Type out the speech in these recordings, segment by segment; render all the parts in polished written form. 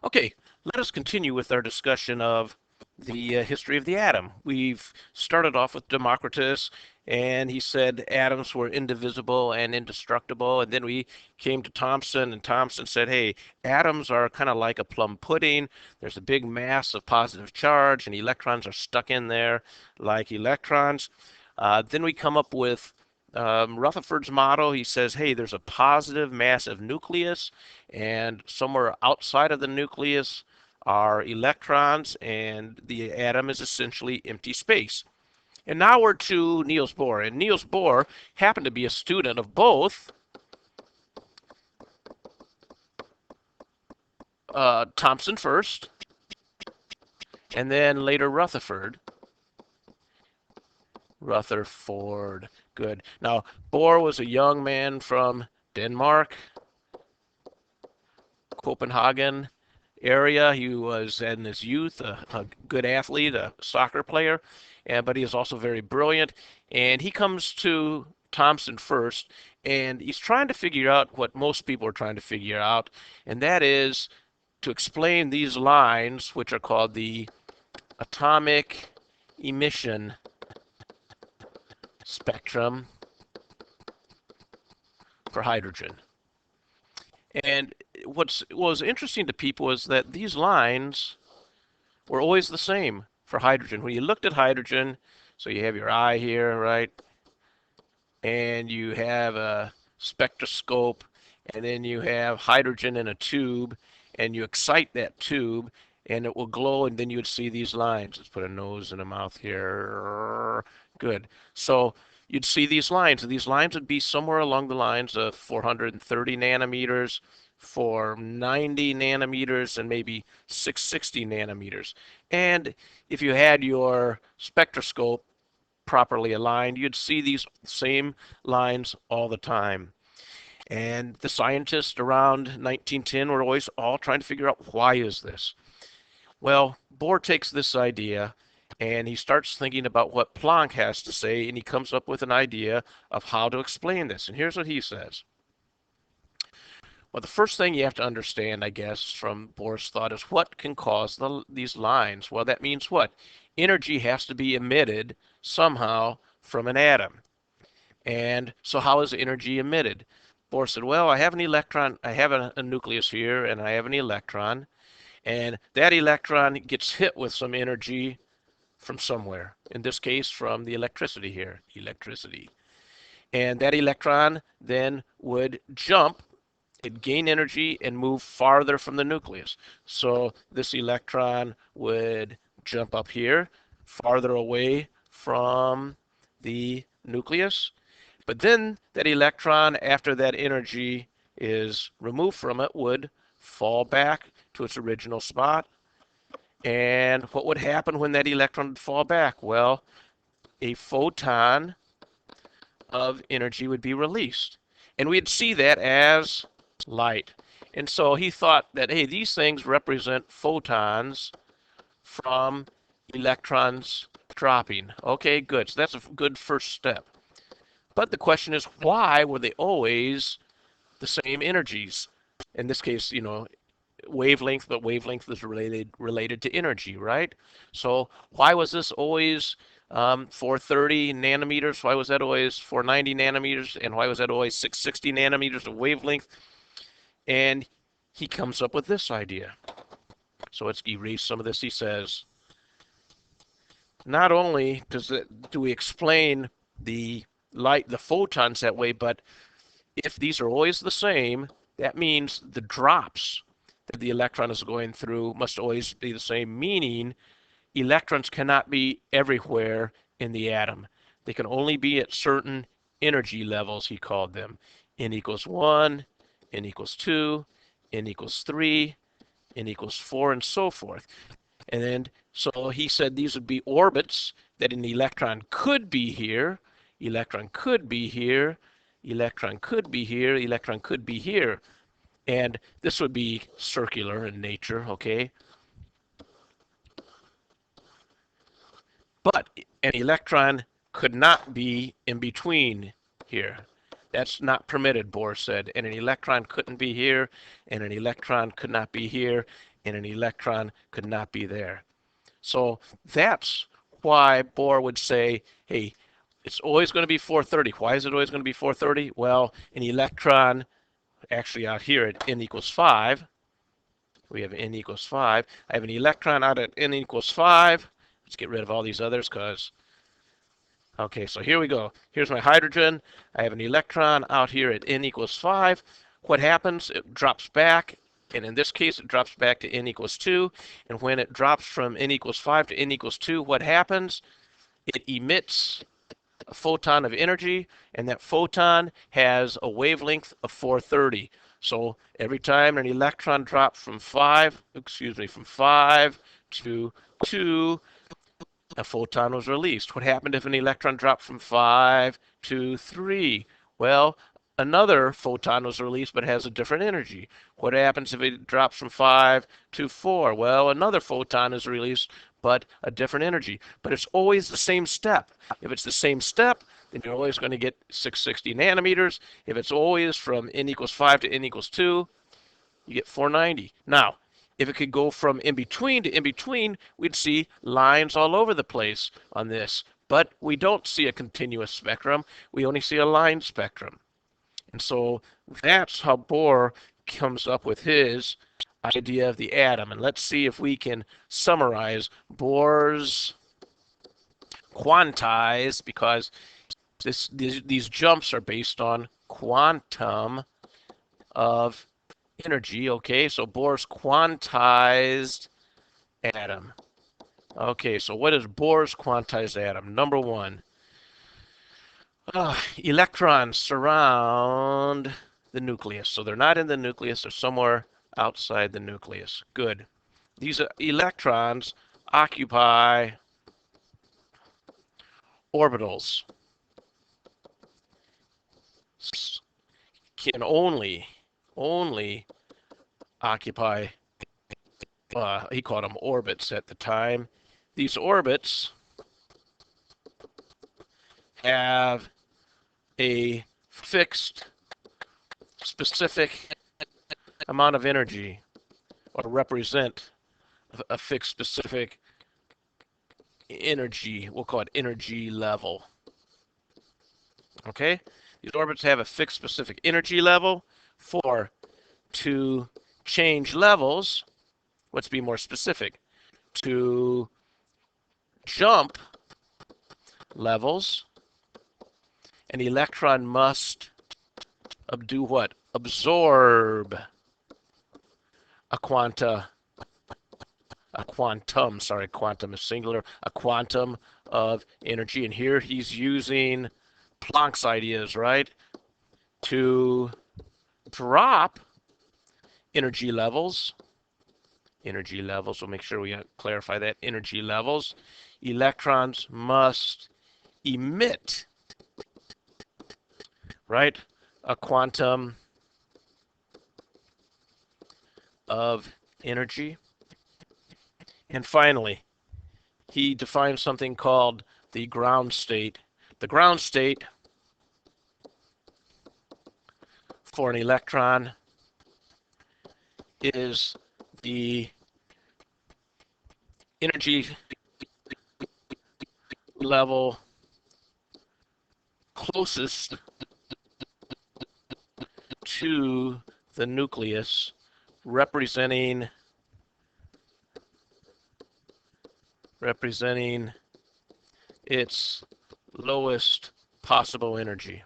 Okay, let us continue with our discussion of the history of the atom. We've started off with Democritus, and he said atoms were indivisible and indestructible. And then we came to Thomson, and Thomson said, hey, atoms are kind of like a plum pudding. There's a big mass of positive charge, and electrons are stuck in there like electrons. Then we come up with Rutherford's model. He says, hey, there's a positive massive nucleus, and somewhere outside of the nucleus are electrons, and the atom is essentially empty space. And now we're to Niels Bohr. And Niels Bohr happened to be a student of both Thomson first, and then later Rutherford. Good. Now, Bohr was a young man from Denmark, Copenhagen area. He was in his youth a good athlete, a soccer player, but he is also very brilliant. And he comes to Thomson first, and he's trying to figure out what most people are trying to figure out, and that is to explain these lines, which are called the atomic emission spectrum for hydrogen. And what was interesting to people is that these lines were always the same for hydrogen. When you looked at hydrogen, so you have your eye here, right? And you have a spectroscope, and then you have hydrogen in a tube, and you excite that tube, and it will glow, and then you would see these lines. Let's put a nose and a mouth here. Good. So you'd see these lines, and these lines would be somewhere along the lines of 430 nanometers, 490 nanometers, and maybe 660 nanometers. And if you had your spectroscope properly aligned, you'd see these same lines all the time. And the scientists around 1910 were always all trying to figure out, why is this? Well, Bohr takes this idea and he starts thinking about what Planck has to say, and he comes up with an idea of how to explain this. And here's what he says. Well, the first thing you have to understand, I guess, from Bohr's thought is what can cause these lines? Well, that means what? Energy has to be emitted somehow from an atom. And so how is energy emitted? Bohr said, well, I have an electron, I have a nucleus here, and I have an electron, and that electron gets hit with some energy from somewhere. In this case, from the electricity here, electricity. And that electron then would jump, it'd gain energy and move farther from the nucleus. So this electron would jump up here, farther away from the nucleus. But then that electron, after that energy is removed from it, would fall back to its original spot. And what would happen when that electron would fall back? Well, a photon of energy would be released. And we'd see that as light. And so he thought that, hey, these things represent photons from electrons dropping. Okay, good. So that's a good first step. But the question is, why were they always the same energies? In this case, wavelength, but wavelength is related to energy, right? So why was this always 430 nanometers? Why was that always 490 nanometers? And why was that always 660 nanometers of wavelength? And he comes up with this idea. So let's erase some of this. He says, not only do we explain the light, the photons that way, but if these are always the same, that means the drops that the electron is going through must always be the same, meaning electrons cannot be everywhere in the atom. They can only be at certain energy levels, he called them. N equals 1, N equals 2, N equals 3, N equals 4, and so forth. And then, so he said these would be orbits that an electron could be here, electron could be here, electron could be here, electron could be here. And this would be circular in nature, okay? But an electron could not be in between here. That's not permitted, Bohr said. And an electron couldn't be here, and an electron could not be here. and an electron could not be there. So that's why Bohr would say, hey, it's always going to be 430. Why is it always going to be 430? Well, an electron, actually out here at n equals 5, we have n equals 5. I have an electron out at n equals 5. Let's get rid of all these others because, okay, so here we go. Here's my hydrogen. I have an electron out here at n equals 5. What happens? It drops back, and in this case, it drops back to n equals 2. And when it drops from n equals 5 to n equals 2, what happens? It emits a photon of energy, and that photon has a wavelength of 430. So every time an electron drops from 5 to 2, a photon was released. What happened if an electron dropped from 5 to 3? Well, another photon was released but has a different energy. What happens if it drops from 5 to 4? Well, another photon is released but a different energy. But it's always the same step. If it's the same step, then you're always going to get 660 nanometers. If it's always from n equals 5 to n equals 2, you get 490. Now, if it could go from in between to in between, we'd see lines all over the place on this. But we don't see a continuous spectrum. We only see a line spectrum. And so that's how Bohr comes up with his idea of the atom. And let's see if we can summarize Bohr's quantize, because these jumps are based on quantum of energy. Okay, so Bohr's quantized atom. Okay, so what is Bohr's quantized atom? Number one, electrons surround the nucleus. So they're not in the nucleus, they're somewhere outside the nucleus. Good. These electrons occupy orbitals. Can only occupy, he called them orbits at the time. These orbits have a fixed specific amount of energy, or represent a fixed specific energy. We'll call it energy level. Okay? These orbits have a fixed specific energy level. To change levels, let's be more specific. To jump levels, an electron must do what? Absorb a quantum, quantum is singular, a quantum of energy. And here he's using Planck's ideas, right? To drop energy levels, we'll make sure we clarify that, energy levels, electrons must emit, right, a quantum of energy. And finally, he defines something called the ground state. The ground state for an electron is the energy level closest to the nucleus, representing its lowest possible energy.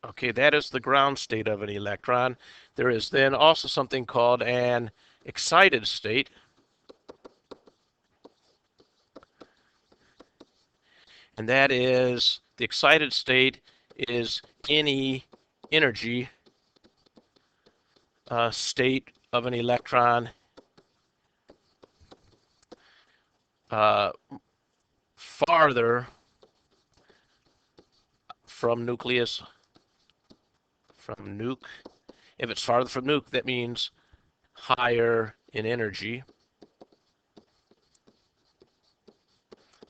Okay, that is the ground state of an electron. There is then also something called an excited state. And that is, the excited state is any energy state of an electron farther from nucleus, from nuke. If it's farther from nuke, that means higher in energy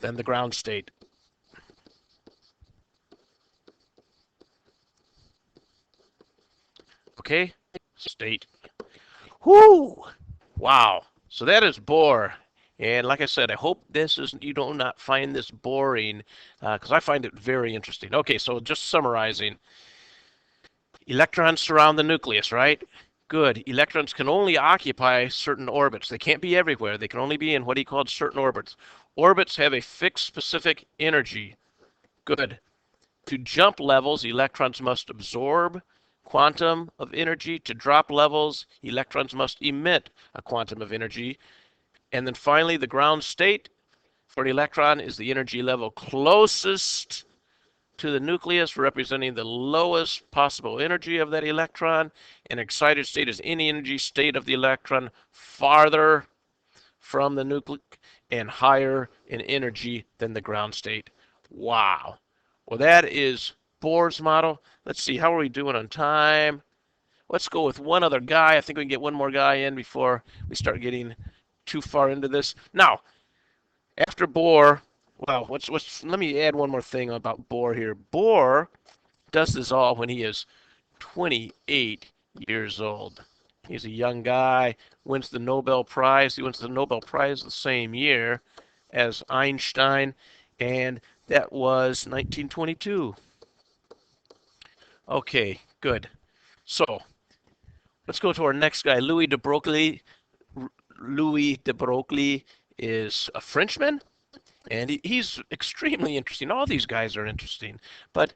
than the ground state. Okay? State. Whoo! Wow. So that is Bohr. And like I said, I hope you do not find this boring, because I find it very interesting. Okay, so just summarizing. Electrons surround the nucleus, right? Good. Electrons can only occupy certain orbits. They can't be everywhere. They can only be in what he called certain orbits. Orbits have a fixed specific energy. Good. To jump levels, electrons must absorb quantum of energy. To drop levels, electrons must emit a quantum of energy. And then finally, the ground state for an electron is the energy level closest to the nucleus, representing the lowest possible energy of that electron. An excited state is any energy state of the electron farther from the nucleus and higher in energy than the ground state. Wow. Well, that is Bohr's model. Let's see, how are we doing on time? Let's go with one other guy. I think we can get one more guy in before we start getting too far into this. Now, after Bohr, well, let me add one more thing about Bohr here. Bohr does this all when he is 28 years old. He's a young guy, wins the Nobel Prize. He wins the Nobel Prize the same year as Einstein, and that was 1922. Okay, good. So let's go to our next guy, Louis de Broglie. Louis de Broglie is a Frenchman, and he's extremely interesting. All these guys are interesting, but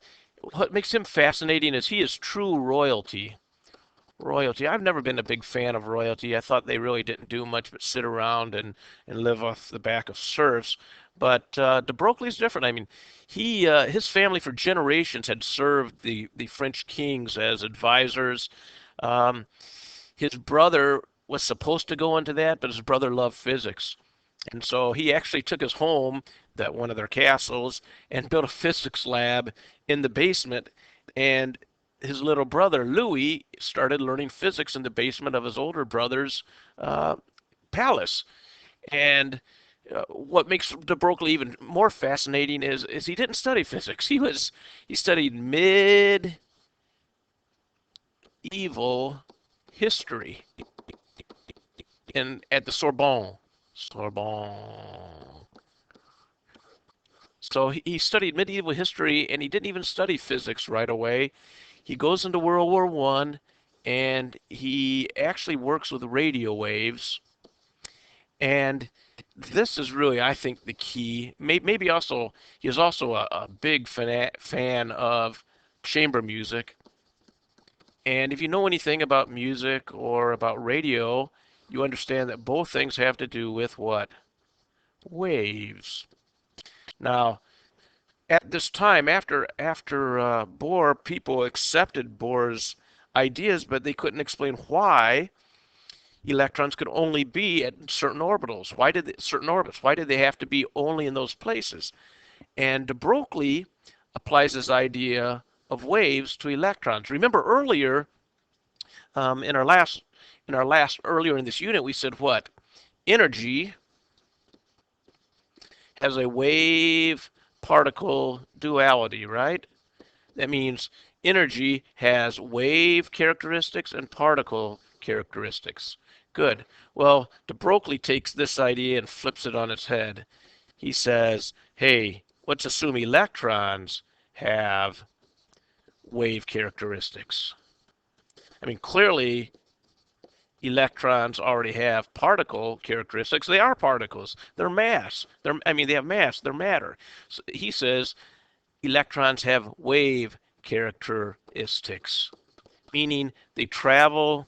what makes him fascinating is he is true royalty. Royalty. I've never been a big fan of royalty. I thought they really didn't do much but sit around and live off the back of serfs. But de Broglie's different. I mean, his family for generations had served the French kings as advisors. Um, his brother was supposed to go into that, but his brother loved physics. And so he actually took his home, that one of their castles, and built a physics lab in the basement. And his little brother, Louis, started learning physics in the basement of his older brother's uh, palace. And what makes de Broglie even more fascinating is he didn't study physics. He studied medieval history at the Sorbonne. Sorbonne. So he studied medieval history, and he didn't even study physics right away. He goes into World War I, and he actually works with radio waves. And this is really, I think, the key. Maybe also, he is also a big fan of chamber music. And if you know anything about music or about radio, you understand that both things have to do with what? Waves. Now, at this time, after Bohr, people accepted Bohr's ideas, but they couldn't explain why electrons could only be at certain orbitals. Certain orbits? Why did they have to be only in those places? And de Broglie applies this idea of waves to electrons. Remember earlier, in our last earlier in this unit, we said what? Energy has a wave particle duality, right? That means energy has wave characteristics and particle characteristics. Good. Well, de Broglie takes this idea and flips it on its head. He says, hey, let's assume electrons have wave characteristics. I mean, clearly, electrons already have particle characteristics. They are particles. They're mass. They have mass. They're matter. So he says electrons have wave characteristics, meaning they travel.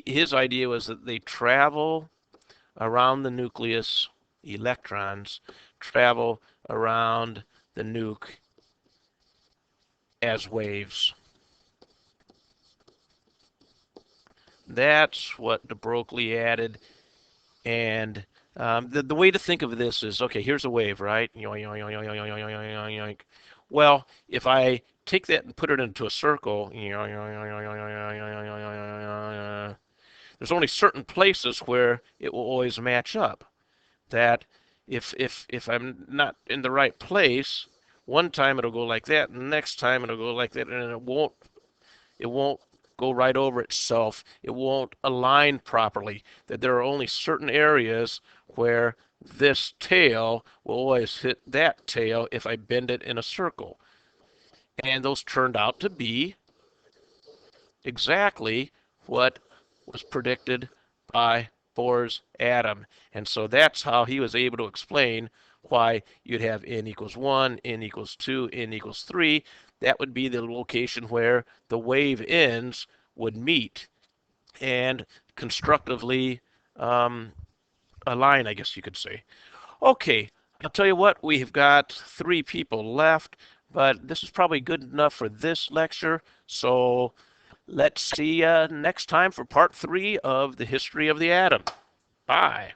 His idea was that they travel around the nucleus. Electrons travel around the nuke as waves. That's what de Broglie added. And the way to think of this is, okay, here's a wave, right? Well, if I take that and put it into a circle, there's only certain places where it will always match up. That if I'm not in the right place, one time it'll go like that, and the next time it'll go like that, and it won't go right over itself. It won't align properly, that there are only certain areas where this tail will always hit that tail if I bend it in a circle. And those turned out to be exactly what was predicted by Bohr's atom. And so that's how he was able to explain why you'd have n equals 1, n equals 2, n equals 3. That would be the location where the wave ends would meet and constructively align, I guess you could say. Okay, I'll tell you what, we have got 3 people left, but this is probably good enough for this lecture. So let's see you next time for part 3 of the history of the atom. Bye.